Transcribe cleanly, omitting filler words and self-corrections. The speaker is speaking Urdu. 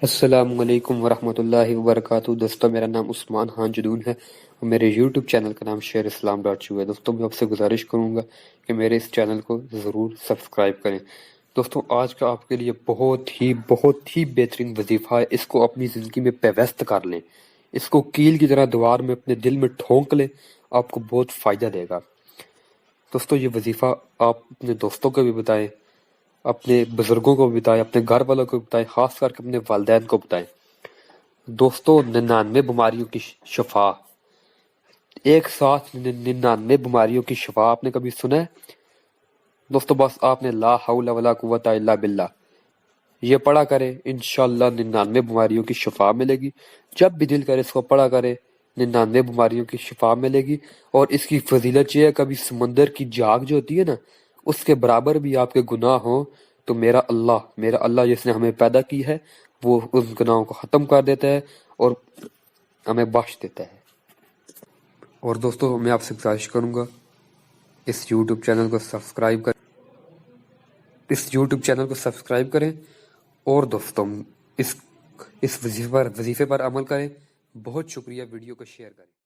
السلام علیکم ورحمۃ اللہ وبرکاتہ۔ دوستوں، میرا نام عثمان خان جدون ہے اور میرے یوٹیوب چینل کا نام شیر اسلام ڈاٹ ہے۔ دوستوں، میں آپ سے گزارش کروں گا کہ میرے اس چینل کو ضرور سبسکرائب کریں۔ دوستوں، آج کا آپ کے لیے بہت ہی بہترین وظیفہ ہے، اس کو اپنی زندگی میں پیوست کر لیں، اس کو کیل کی طرح دیوار میں اپنے دل میں ٹھونک لیں، آپ کو بہت فائدہ دے گا۔ دوستوں، یہ وظیفہ آپ اپنے دوستوں کو بھی بتائیں، اپنے بزرگوں کو بھی بتائیں، اپنے گھر والوں کو بھی بتائیں، خاص کر کے اپنے والدین کو بتائیں۔ دوستوں، 99 بیماریوں کی شفا، ایک ساتھ 99 بیماریوں کی شفا آپ نے کبھی سنا ہے؟ دوستوں، بس آپ نے لا حول ولا قوت الا باللہ یہ پڑھا کرے، انشاءاللہ 99 بیماریوں کی شفا ملے گی۔ جب بھی دل کرے اس کو پڑھا کرے، 99 بیماریوں کی شفا ملے گی۔ اور اس کی فضیلت یہ ہے، کبھی سمندر کی جھاگ جو ہوتی ہے نا، اس کے برابر بھی آپ کے گناہ ہوں تو میرا اللہ جس نے ہمیں پیدا کی ہے، وہ اس گناہوں کو ختم کر دیتا ہے اور ہمیں بخش دیتا ہے۔ اور دوستوں، میں آپ سے گزارش کروں گا، اس یوٹیوب چینل کو سبسکرائب کریں اور دوستوں اس وظیفے پر عمل کریں۔ بہت شکریہ، ویڈیو کو شیئر کریں۔